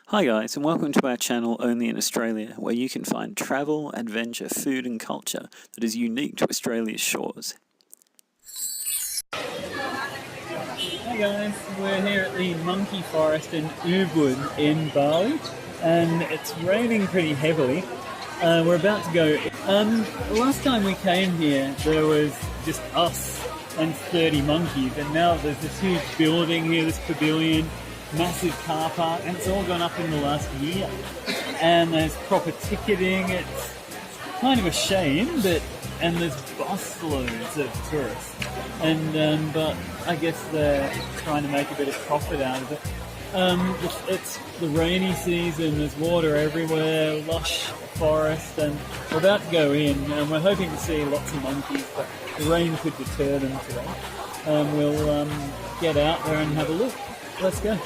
Hi guys, and welcome to our channel Only in Australia, where you can find travel, adventure, food and culture that is unique to Australia's shores. Hi guys, we're here at the monkey forest in Ubud in Bali, and it's raining pretty heavily. We're about to go. The last time we came here, there was just us and 30 monkeys, and now there's this huge building here, this pavilion, massive car park, and it's all gone up in the last year. And there's proper ticketing. It's kind of a shame, and there's busloads of tourists. And but I guess they're trying to make a bit of profit out of it. It's the rainy season. There's water everywhere, lush forest, and we're about to go in, and we're hoping to see lots of monkeys, but the rain could deter them today. We'll get out there and have a look. Let's go.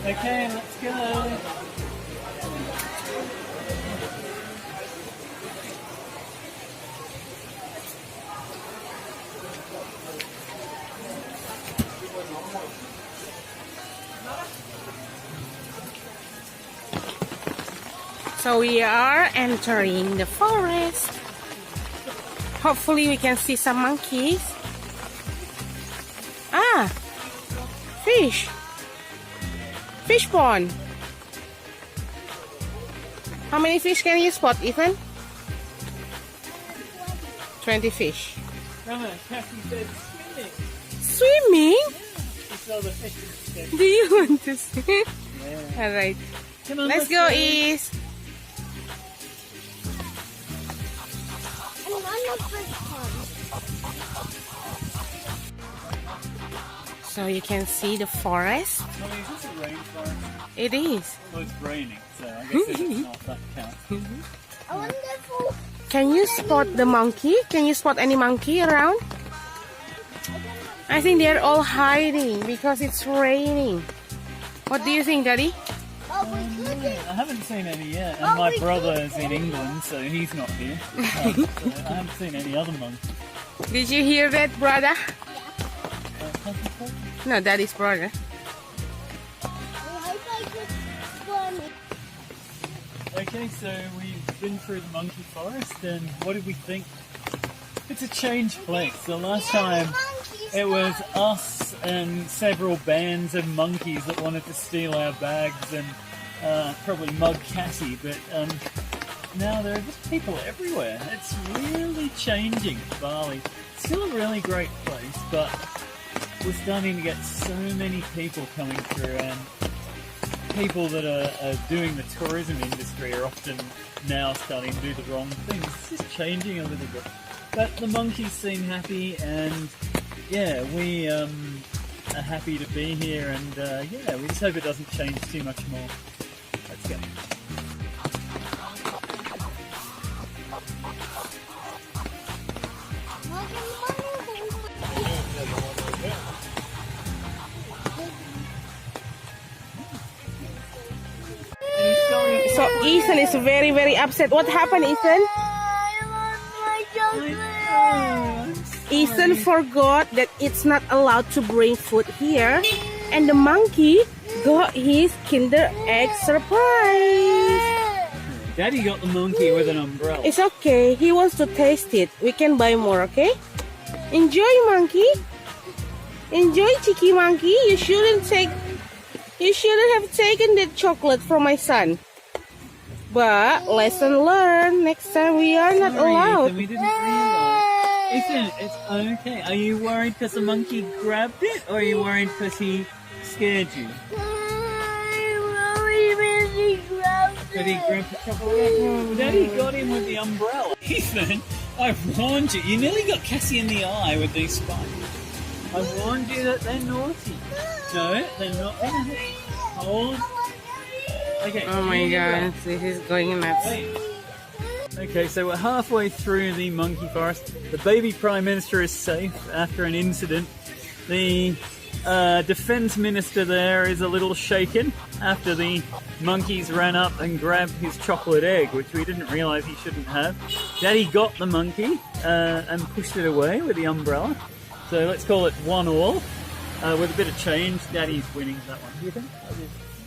Okay, let's go. So we are entering the forest. Hopefully we can see some monkeys. Ah, fish. Fish pond. How many fish can you spot, Ethan? 20 fish. Come on, Cassie said swimming. Swimming? She saw the fish. Do you want to swim? Yeah. Alright. Come on, Let's go, Is. So you can see the forest. Mommy, is this a rainforest? It is. Well, it's raining, so I guess it's not that count. Wonderful. Can you spot the monkey? Can you spot any monkey around? I think they're all hiding because it's raining. What do you think, Daddy? I haven't seen any yet, and my brother is in England, so he's not here. So I haven't seen any other monkeys. Did you hear that, brother? No, Daddy's brother. Okay, so we've been through the monkey forest, and what did we think? It's a changed place. The last time it was us and several bands of monkeys that wanted to steal our bags and probably mug Cassie, but now there are just people everywhere. It's really changing Bali. Still a really great place, but we're starting to get so many people coming through, and people that are doing the tourism industry are often now starting to do the wrong things. It's just changing a little bit. But the monkeys seem happy, and yeah, we are happy to be here, and yeah, we just hope it doesn't change too much more. Let's go. So Ethan is very, very upset. What happened, Ethan? Ethan forgot that it's not allowed to bring food here, and the monkey got his Kinder Egg surprise. Daddy got the monkey with an umbrella. It's okay. He wants to taste it. We can buy more, okay? Enjoy, monkey. Enjoy, cheeky monkey. You shouldn't have taken that chocolate from my son. But lesson learned. Next time we are not allowed. Ethan, we didn't realize. Ethan, it's okay. Are you worried because the monkey grabbed it, or are you worried because he scared you? Did he grab the chocolate? Oh, Daddy got him with the umbrella. Ethan, I warned you. You nearly got Cassie in the eye with these spikes. I warned you that they're naughty. No, they're not. Hold. Okay. Oh my god, this is going nuts. Okay, so we're halfway through the monkey forest. The baby Prime Minister is safe after an incident. The Defence Minister there is a little shaken after the monkeys ran up and grabbed his chocolate egg, which we didn't realise he shouldn't have. Daddy got the monkey and pushed it away with the umbrella. So let's call it 1-1. With a bit of change, Daddy's winning that one. Do you think?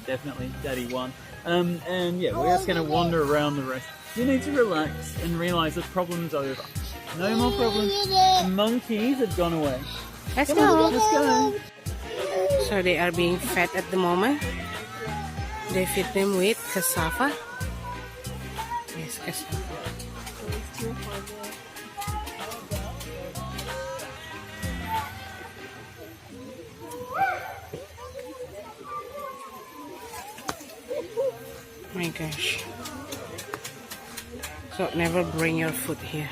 Definitely, Daddy won. And yeah, we're just going to wander around the rest. You need to relax and realise the problem's over. No more problems. The monkeys have gone away. Let's Come go. on, let's go. So they are being fed at the moment. They feed them with cassava. Yes, cassava. My gosh. So never bring your food here.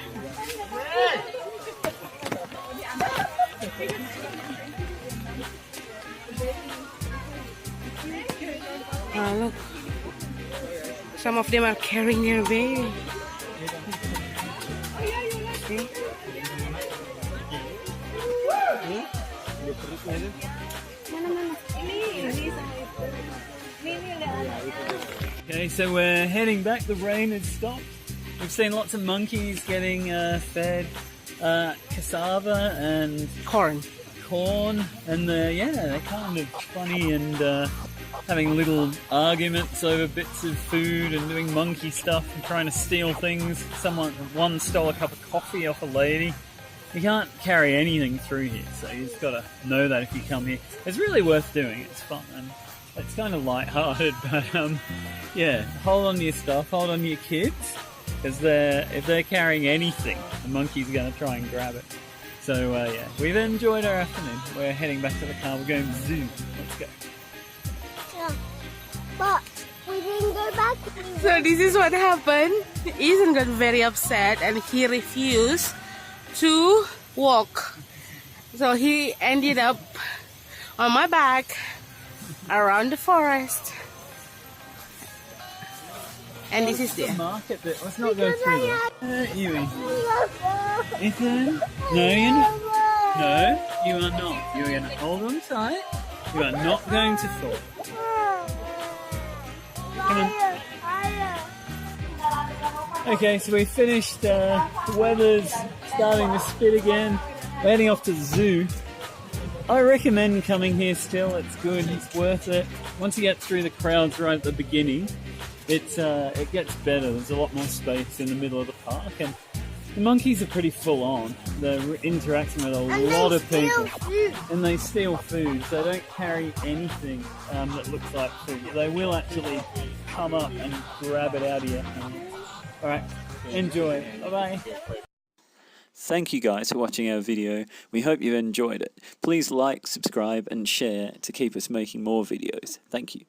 Oh, look. Some of them are carrying their baby. See? Okay, so we're heading back. The rain has stopped. We've seen lots of monkeys getting fed cassava and Corn. and they're kind of funny and having little arguments over bits of food and doing monkey stuff and trying to steal things. One stole a cup of coffee off a lady. You can't carry anything through here, so you just gotta know that if you come here. It's really worth doing. It's fun and it's kind of light-hearted, but yeah, hold on to your stuff, hold on to your kids, because if they're carrying anything, the monkey's going to try and grab it. So yeah, we've enjoyed our afternoon. We're heading back to the car. We're going to the zoo. Let's go. Yeah. But we didn't go back. So this is what happened. Ethan got very upset and he refused to walk. So he ended up on my back around the forest. And this is the the market bit. Let's not go through that. Yui. Ethan? No, you're not. No, you are not. You're going to hold on tight. You are not going to fall. Come on. Okay, so we finished. The weather's starting to spit again. We're heading off to the zoo. I recommend coming here still. It's good. It's worth it. Once you get through the crowds right at the beginning, it gets better. There's a lot more space in the middle of the park, and the monkeys are pretty full on. They're interacting with a lot of people, and they steal food. So they don't carry anything that looks like food. They will actually come up and grab it out of your hand. All right, enjoy. Bye bye. Thank you guys for watching our video. We hope you've enjoyed it. Please like, subscribe and share to keep us making more videos. Thank you.